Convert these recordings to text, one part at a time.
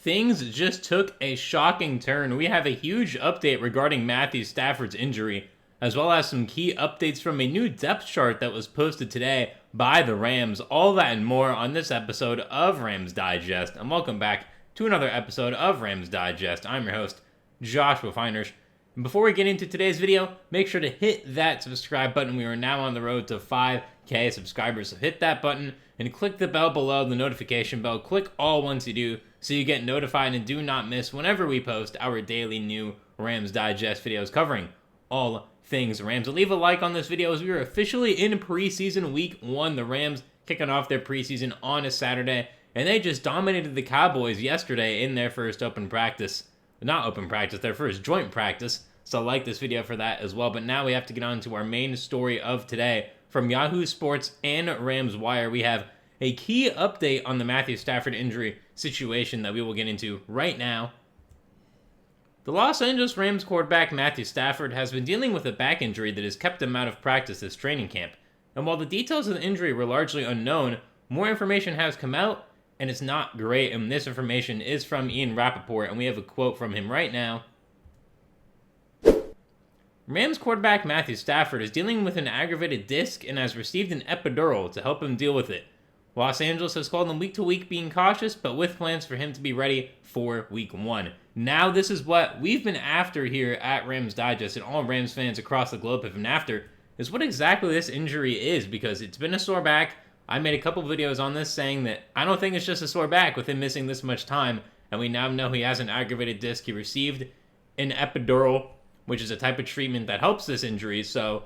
things just took a shocking turn. We have a huge update regarding Matthew Stafford's injury, as well as some key updates from a new depth chart that was posted today by the Rams. All that and more on this episode of Rams Digest. And welcome back to another episode of Rams Digest. I'm your host, Joshua Finehirsh. And before we get into today's video, make sure to hit that subscribe button. We are now on the road to 5K subscribers, so hit that button and click the bell below, the notification bell. Click all once you do, so you get notified and do not miss whenever we post our daily new Rams Digest videos covering all things Rams. So leave a like on this video as we are officially in preseason week 1. The Rams kicking off their preseason on a Saturday, and they just dominated the Cowboys yesterday in their first open practice. Not open practice, their first joint practice. So like this video for that as well. But now we have to get on to our main story of today. From Yahoo Sports and Rams Wire, we have a key update on the Matthew Stafford injury situation that we will get into right now. The Los Angeles Rams quarterback Matthew Stafford has been dealing with a back injury that has kept him out of practice this training camp. And while the details of the injury were largely unknown, more information has come out, and it's not great. And this information is from Ian Rappaport, and we have a quote from him right now. Rams quarterback Matthew Stafford is dealing with an aggravated disc and has received an epidural to help him deal with it. Los Angeles has called him week to week, being cautious, but with plans for him to be ready for week 1. Now this is what we've been after here at Rams Digest, and all Rams fans across the globe have been after, is what exactly this injury is, because it's been a sore back. I made a couple videos on this saying that I don't think it's just a sore back with him missing this much time, and we now know he has an aggravated disc. He received an epidural, which is a type of treatment that helps this injury, so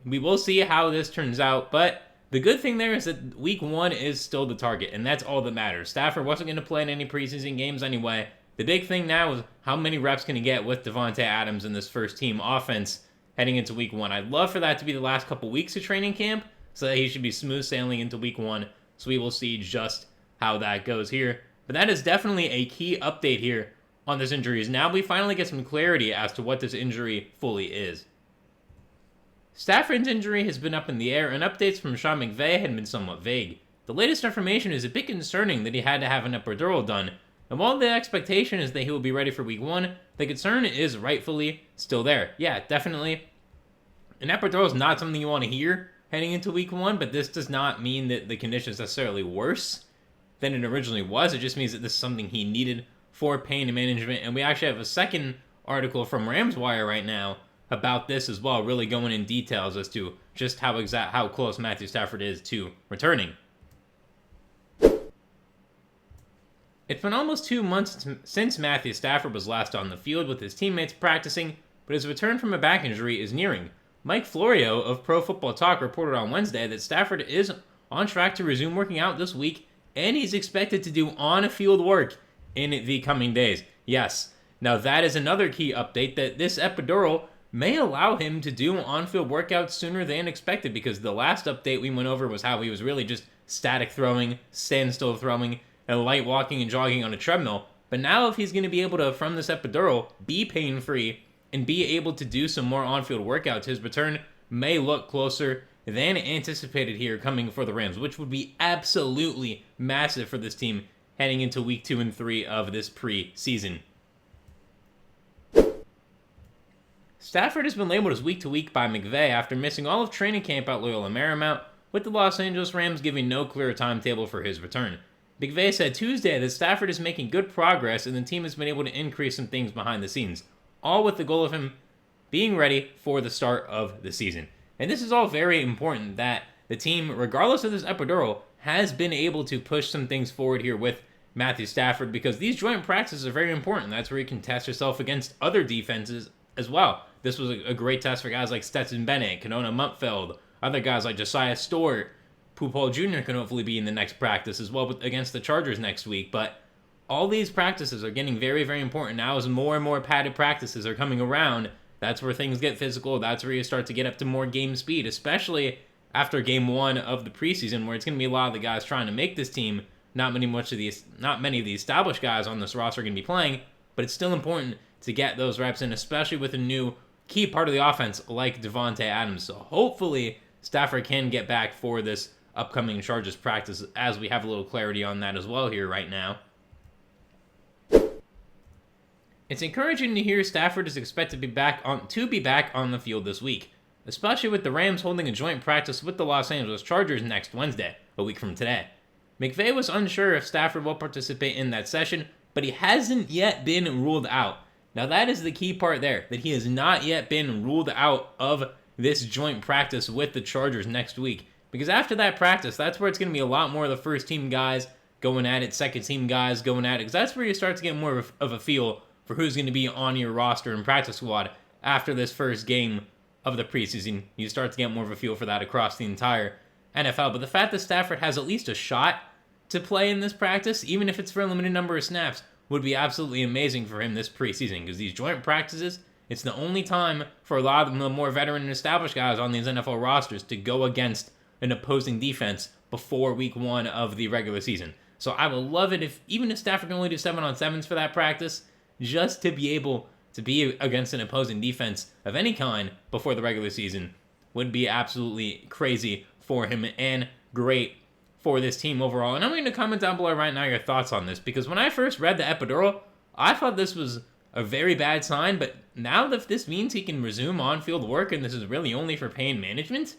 we will see how this turns out. But the good thing there is that week 1 is still the target, and that's all that matters. Stafford wasn't going to play in any preseason games anyway. The big thing now is how many reps can he get with Davante Adams in this first team offense heading into week 1. I'd love for that to be the last couple weeks of training camp, so that he should be smooth sailing into week 1, so we will see just how that goes here. But that is definitely a key update here on this injury, is now we finally get some clarity as to what this injury fully is. Stafford's injury has been up in the air, and updates from Sean McVay had been somewhat vague. The latest information is a bit concerning that he had to have an epidural done, and while the expectation is that he will be ready for week 1, the concern is rightfully still there. Yeah, definitely. An epidural is not something you want to hear heading into week 1, but this does not mean that the condition is necessarily worse than it originally was. It just means that this is something he needed for pain management, and we actually have a second article from Rams Wire right now about this as well, really going in details as to just how close Matthew Stafford is to returning. It's been almost 2 months since Matthew Stafford was last on the field with his teammates practicing, but his return from a back injury is nearing. Mike Florio of Pro Football Talk reported on Wednesday that Stafford is on track to resume working out this week, and he's expected to do on-field work in the coming days. Yes, now that is another key update, that this epidural may allow him to do on-field workouts sooner than expected, because the last update we went over was how he was really just static throwing, standstill throwing, and light walking and jogging on a treadmill. But now if he's going to be able to, from this epidural, be pain-free and be able to do some more on-field workouts, his return may look closer than anticipated here coming for the Rams, which would be absolutely massive for this team heading into week 2 and 3 of this preseason. Stafford has been labeled as week to week by McVay after missing all of training camp at Loyola Marymount, with the Los Angeles Rams giving no clear timetable for his return. McVay said Tuesday that Stafford is making good progress and the team has been able to increase some things behind the scenes, all with the goal of him being ready for the start of the season. And this is all very important, that the team, regardless of this epidural, has been able to push some things forward here with Matthew Stafford, because these joint practices are very important. That's where you can test yourself against other defenses as well. This was a great test for guys like Stetson Bennett, Kanona Muntfeld, other guys like Josiah Stewart. Pupol Jr. can hopefully be in the next practice as well against the Chargers next week. But all these practices are getting very, very important now as more and more padded practices are coming around. That's where things get physical. That's where you start to get up to more game speed, especially after game 1 of the preseason, where it's going to be a lot of the guys trying to make this team. Not many of the established guys on this roster are going to be playing, but it's still important to get those reps in, especially with a new key part of the offense like Davante Adams. So hopefully Stafford can get back for this upcoming Chargers practice, as we have a little clarity on that as well here right now. It's encouraging to hear Stafford is expected to be back on the field this week, especially with the Rams holding a joint practice with the Los Angeles Chargers next Wednesday, a week from today. McVay was unsure if Stafford will participate in that session, but he hasn't yet been ruled out. Now that is the key part there, that he has not yet been ruled out of this joint practice with the Chargers next week. Because after that practice, that's where it's going to be a lot more of the first team guys going at it, second team guys going at it, because that's where you start to get more of a feel for who's going to be on your roster and practice squad after this first game of the preseason. You start to get more of a feel for that across the entire NFL. But the fact that Stafford has at least a shot to play in this practice, even if it's for a limited number of snaps, would be absolutely amazing for him this preseason, because these joint practices, it's the only time for a lot of the more veteran and established guys on these NFL rosters to go against an opposing defense before week 1 of the regular season. So I would love it even if Stafford can only do 7-on-7s for that practice, just to be able to be against an opposing defense of any kind before the regular season would be absolutely crazy for him and great for this team overall. And I'm going to comment down below right now your thoughts on this, because when I first read the epidural, I thought this was a very bad sign, but now that this means he can resume on-field work and this is really only for pain management,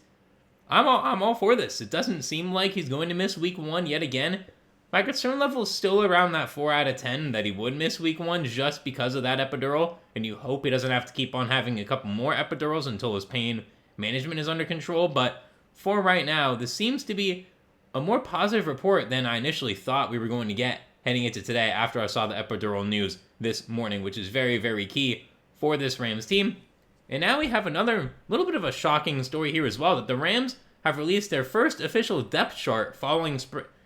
I'm all for this. It doesn't seem like he's going to miss week 1 yet again. My concern level is still around that 4 out of 10 that he would miss week 1 just because of that epidural, and you hope he doesn't have to keep on having a couple more epidurals until his pain management is under control. But for right now, this seems to be a more positive report than I initially thought we were going to get heading into today after I saw the epidural news this morning, which is very, very key for this Rams team. And now we have another little bit of a shocking story here as well, that the Rams have released their first official depth chart following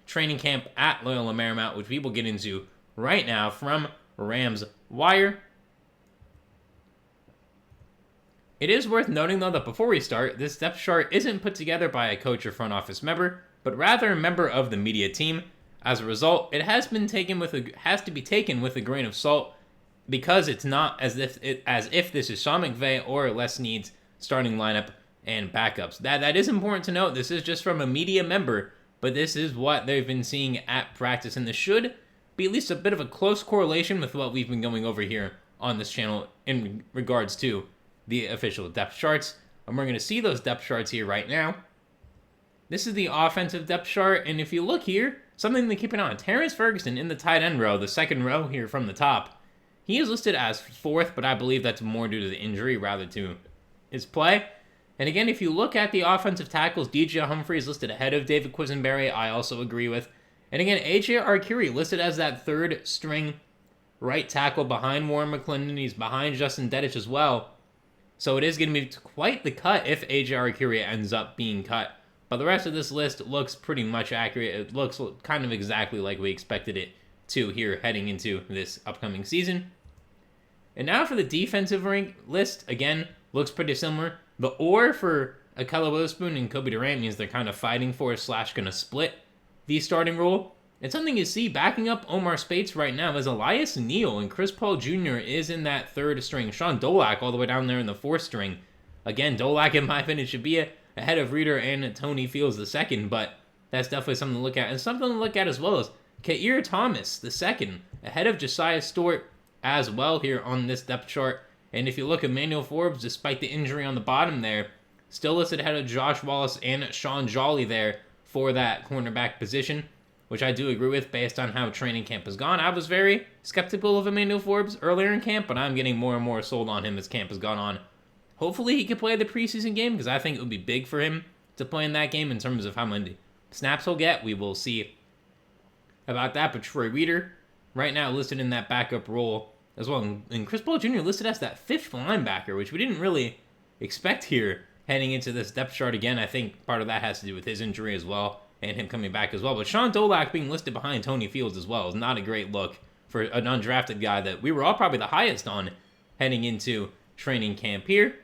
training camp at Loyola Marymount, which we will get into right now from Rams Wire. It is worth noting, though, that before we start, this depth chart isn't put together by a coach or front office member, but rather a member of the media team. As a result, it has to be taken with a grain of salt, because it's not as if this is Sean McVay or Les Snead's starting lineup and backups. That is important to note. This is just from a media member, but this is what they've been seeing at practice, and this should be at least a bit of a close correlation with what we've been going over here on this channel in regards to the official depth charts. And we're going to see those depth charts here right now. This is the offensive depth chart, and if you look here, something to keep an eye on. Terrence Ferguson in the tight end row, the second row here from the top, he is listed as 4th, but I believe that's more due to the injury rather to his play. And again, if you look at the offensive tackles, DJ Humphrey is listed ahead of David Quisenberry, I also agree with. And again, AJ Arcuri listed as that 3rd string right tackle behind Warren McClendon. He's behind Justin Dedich as well. So it is going to be quite the cut if AJ Arcuri ends up being cut. But the rest of this list looks pretty much accurate. It looks kind of exactly like we expected it to here heading into this upcoming season. And now for the defensive rank list, again, looks pretty similar. The or for Akella Witherspoon and Kobe Durant means they're kind of fighting for / going to split the starting role. And something you see backing up Omar Spates right now is Elias Neal, and Chris Paul Jr. is in that 3rd string. Sean Dolak all the way down there in the 4th string. Again, Dolak, in my opinion, should be ahead of Reader and Tony Fields II, but that's definitely something to look at. And something to look at as well as Kair Thomas II, ahead of Josiah Stewart as well here on this depth chart. And if you look at Emmanuel Forbes, despite the injury on the bottom there, still listed ahead of Josh Wallace and Sean Jolly there for that cornerback position, which I do agree with based on how training camp has gone. I was very skeptical of Emmanuel Forbes earlier in camp, but I'm getting more and more sold on him as camp has gone on. Hopefully he can play the preseason game, because I think it would be big for him to play in that game in terms of how many snaps he'll get. We will see about that. But Troy Reader right now listed in that backup role as well. And Chris Paul Jr. listed as that 5th linebacker, which we didn't really expect here heading into this depth chart. Again, I think part of that has to do with his injury as well and him coming back as well. But Sean Dolak being listed behind Tony Fields as well is not a great look for an undrafted guy that we were all probably the highest on heading into training camp here.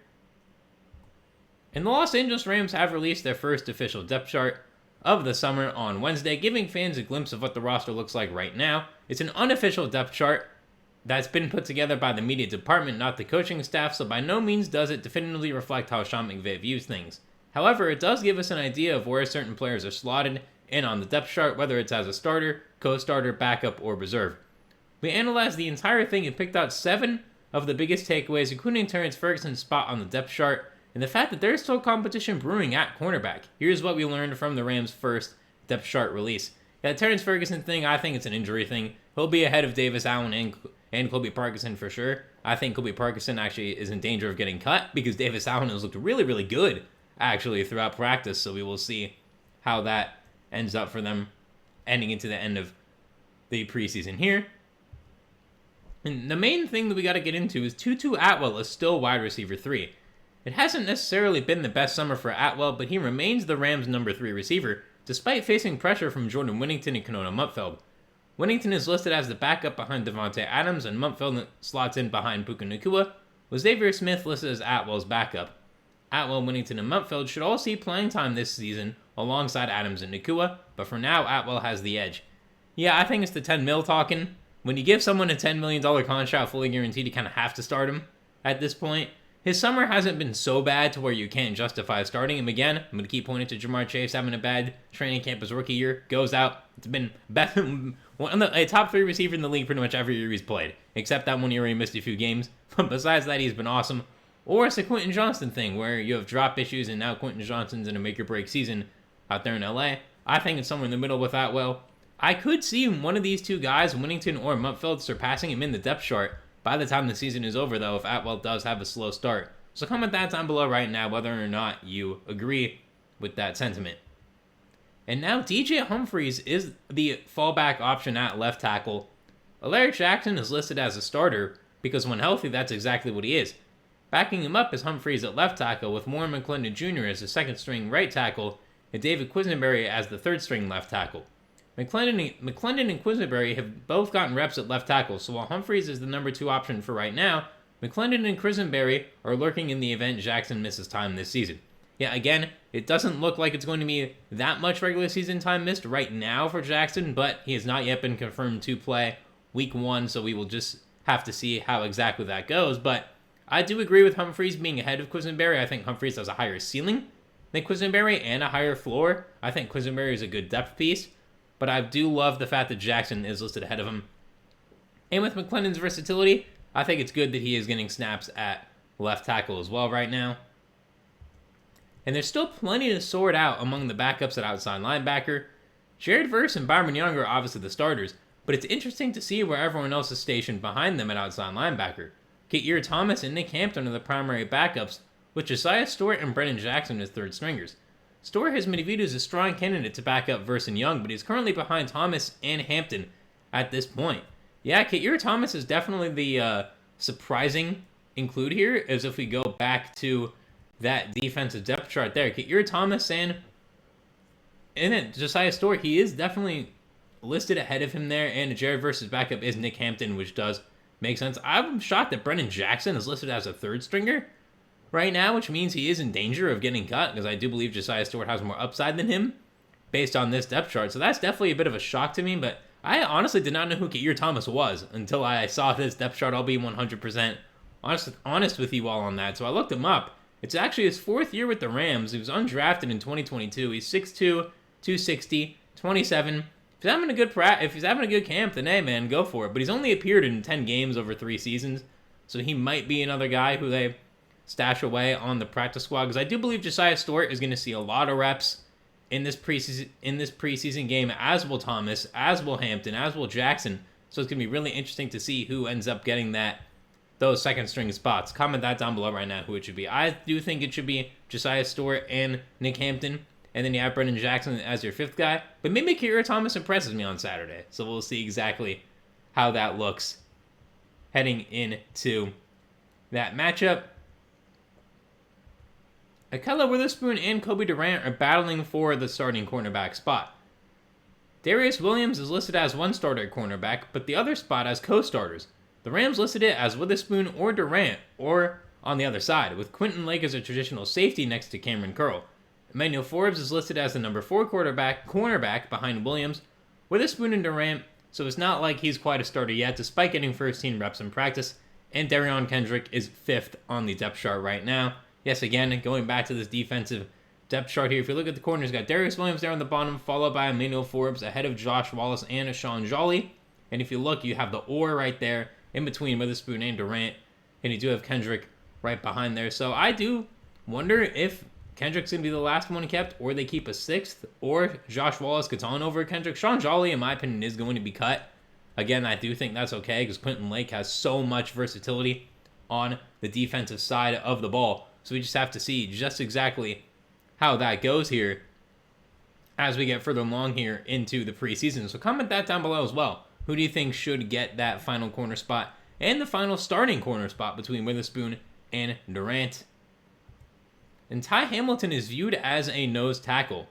And the Los Angeles Rams have released their first official depth chart of the summer on Wednesday, giving fans a glimpse of what the roster looks like right now. It's an unofficial depth chart that's been put together by the media department, not the coaching staff, so by no means does it definitively reflect how Sean McVay views things. However, it does give us an idea of where certain players are slotted in on the depth chart, whether it's as a starter, co-starter, backup, or reserve. We analyzed the entire thing and picked out 7 of the biggest takeaways, including Terrence Ferguson's spot on the depth chart, and the fact that there's still competition brewing at cornerback. Here's what we learned from the Rams' first depth chart release. That Terrence Ferguson thing, I think it's an injury thing. He'll be ahead of Davis Allen and Colby Parkinson for sure. I think Colby Parkinson actually is in danger of getting cut because Davis Allen has looked really, really good actually throughout practice, so we will see how that ends up for them ending into the end of the preseason here. And the main thing that we got to get into is Tutu Atwell is still wide receiver 3. It hasn't necessarily been the best summer for Atwell, but he remains the Rams' number 3 receiver, despite facing pressure from Jordan Whittington and Kenona Mutfeld. Whittington is listed as the backup behind Devontae Adams, and Mutfeld slots in behind Puka Nacua, with Xavier Smith listed as Atwell's backup. Atwell, Whittington, and Mutfeld should all see playing time this season alongside Adams and Nacua, but for now, Atwell has the edge. Yeah, I think it's the $10 million talking. When you give someone a $10 million contract fully guaranteed, you kind of have to start him at this point. His summer hasn't been so bad to where you can't justify starting him again. I'm going to keep pointing to Jamar Chase having a bad training camp his rookie year. Goes out. It's been a top 3 receiver in the league pretty much every year he's played, except that one year where he missed a few games. But besides that, he's been awesome. Or it's a Quentin Johnston thing where you have drop issues and now Quentin Johnston's in a make-or-break season out there in LA. I think it's somewhere in the middle with Atwell. I could see one of these two guys, Whittington or Mutfeld, surpassing him in the depth chart by the time the season is over, though, if Atwell does have a slow start. So comment that down below right now whether or not you agree with that sentiment. And now DJ Humphries is the fallback option at left tackle. Alaric Jackson is listed as a starter because when healthy, that's exactly what he is. Backing him up is Humphries at left tackle with Warren McClendon Jr. as the second-string right tackle and David Quisenberry as the third-string left tackle. McClendon and Quisenberry have both gotten reps at left tackle, so while Humphries is the number 2 option for right now, McClendon and Quisenberry are lurking in the event Jackson misses time this season. Yeah, again, it doesn't look like it's going to be that much regular season time missed right now for Jackson, but he has not yet been confirmed to play week 1, so we will just have to see how exactly that goes. But I do agree with Humphries being ahead of Quisenberry. I think Humphries has a higher ceiling than Quisenberry and a higher floor. I think Quisenberry is a good depth piece. But I do love the fact that Jackson is listed ahead of him. And with McClendon's versatility, I think it's good that he is getting snaps at left tackle as well right now. And there's still plenty to sort out among the backups at outside linebacker. Jared Verse and Byron Young are obviously the starters, but it's interesting to see where everyone else is stationed behind them at outside linebacker. Keir Thomas and Nick Hampton are the primary backups, with Josiah Stewart and Brennan Jackson as third stringers. Stewart has been viewed as a strong candidate to back up Verse and Young, but he's currently behind Thomas and Hampton at this point. Yeah, Keir Thomas is definitely the surprising include here, as if we go back to that defensive depth chart there. Keir Thomas and then Josiah Stewart, he is definitely listed ahead of him there, and Jared Verse's backup is Nick Hampton, which does make sense. I'm shocked that Brennan Jackson is listed as a third stringer right now, which means he is in danger of getting cut, because I do believe Josiah Stewart has more upside than him based on this depth chart. So that's definitely a bit of a shock to me, but I honestly did not know who Keir Thomas was until I saw this depth chart. I'll be 100% honest with you all on that. So I looked him up. It's actually his 4th year with the Rams. He was undrafted in 2022. He's 6'2", 260, 27. If he's having a good camp, then hey man, go for it. But he's only appeared in 10 games over 3 seasons, so he might be another guy who they stash away on the practice squad, because I do believe Josiah Stewart is going to see a lot of reps in this preseason game, as will Thomas, as will Hampton, as will Jackson. So it's going to be really interesting to see who ends up getting those second string spots. Comment that down below right now who it should be. I do think it should be Josiah Stewart and Nick Hampton, and then you have Brendan Jackson as your 5th guy. But maybe Keir Thomas impresses me on Saturday, so we'll see exactly how that looks heading into that matchup. Akella Witherspoon and Kobe Durant are battling for the starting cornerback spot. Darius Williams is listed as one starter at cornerback, but the other spot as co-starters. The Rams listed it as Witherspoon or Durant, or on the other side, with Quentin Lake as a traditional safety next to Cameron Curl. Emmanuel Forbes is listed as the number 4 cornerback behind Williams, Witherspoon and Durant, so it's not like he's quite a starter yet, despite getting first-team reps in practice, and Darion Kendrick is 5th on the depth chart right now. Yes, again, going back to this defensive depth chart here, if you look at the corners, got Darius Williams there on the bottom, followed by Emmanuel Forbes, ahead of Josh Wallace and Sean Jolly. And if you look, you have the or right there in between Witherspoon and Durant. And you do have Kendrick right behind there. So I do wonder if Kendrick's going to be the last one kept, or they keep a sixth, or Josh Wallace gets on over Kendrick. Sean Jolly, in my opinion, is going to be cut. Again, I do think that's okay because Quentin Lake has so much versatility on the defensive side of the ball. So we just have to see just exactly how that goes here as we get further along here into the preseason. So comment that down below as well. Who do you think should get that final corner spot and the final starting corner spot between Witherspoon and Durant? And Ty Hamilton is viewed as a nose tackle.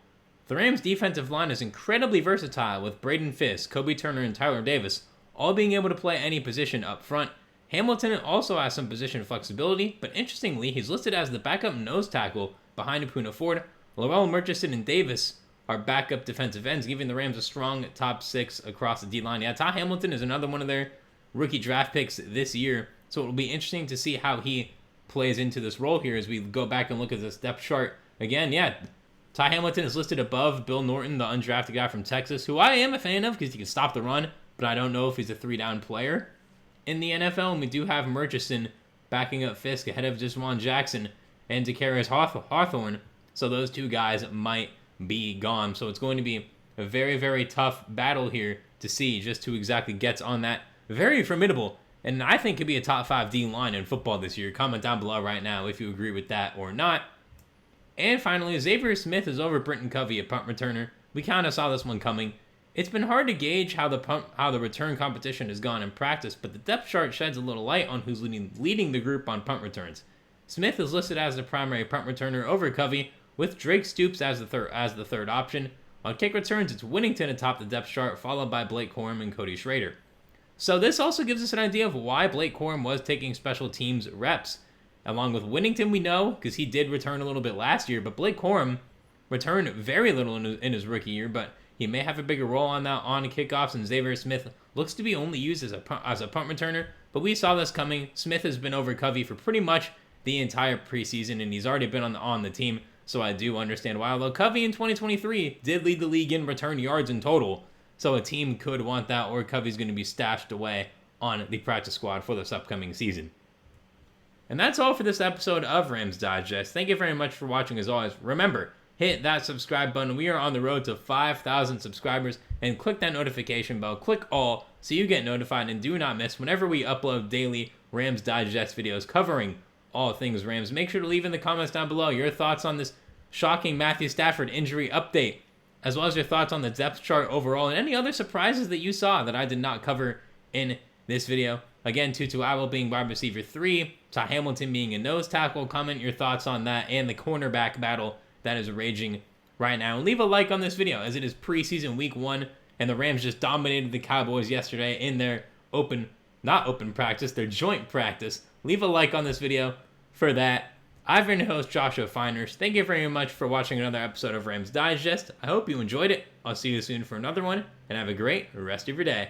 The Rams' defensive line is incredibly versatile with Braden Fisk, Kobe Turner, and Tyler Davis all being able to play any position up front. Hamilton also has some position flexibility, but interestingly, he's listed as the backup nose tackle behind Puka Nacua. Lowell Murchison and Davis are backup defensive ends, giving the Rams a strong top six across the D-line. Yeah, Ty Hamilton is another one of their rookie draft picks this year, so it'll be interesting to see how he plays into this role here as we go back and look at this depth chart. Again, yeah, Ty Hamilton is listed above Bill Norton, the undrafted guy from Texas, who I am a fan of because he can stop the run, but I don't know if he's a three-down player in the NFL. And we do have Murchison backing up Fisk ahead of Deshaun Jackson and Darius Hawthorne, so those two guys might be gone. So it's going to be a very, very tough battle here to see just who exactly gets on that very formidable, and I think could be a top 5 D line in football this year. Comment down below right now if you agree with that or not. And finally, Xavier Smith is over Britton Covey, a punt returner. We kind of saw this one coming. It's been hard to gauge how the return competition has gone in practice, but the depth chart sheds a little light on who's leading the group on punt returns. Smith is listed as the primary punt returner over Covey, with Drake Stoops as the third option. On kick returns, it's Whittington atop the depth chart, followed by Blake Corum and Cody Schrader. So this also gives us an idea of why Blake Corum was taking special teams reps. Along with Whittington, we know, because he did return a little bit last year, but Blake Corum returned very little in his rookie year, but he may have a bigger role on kickoffs, and Xavier Smith looks to be only used as a punt returner, but we saw this coming. Smith has been over Covey for pretty much the entire preseason, and he's already been on the team, so I do understand why. Although Covey in 2023 did lead the league in return yards in total, so a team could want that, or Covey's going to be stashed away on the practice squad for this upcoming season. And that's all for this episode of Rams Digest. Thank you very much for watching as always. Remember, hit that subscribe button. We are on the road to 5,000 subscribers, and click that notification bell. Click all so you get notified and do not miss whenever we upload daily Rams Digest videos covering all things Rams. Make sure to leave in the comments down below your thoughts on this shocking Matthew Stafford injury update, as well as your thoughts on the depth chart overall and any other surprises that you saw that I did not cover in this video. Again, Tutu Atwell being wide receiver 3, Ty Hamilton being a nose tackle. Comment your thoughts on that and the cornerback battle that is raging right now. And leave a like on this video as it is preseason week 1, and the Rams just dominated the Cowboys yesterday in their their joint practice. Leave a like on this video for that. I've been your host, Joshua Finehirsh. Thank you very much for watching another episode of Rams Digest. I hope you enjoyed it. I'll see you soon for another one, and have a great rest of your day.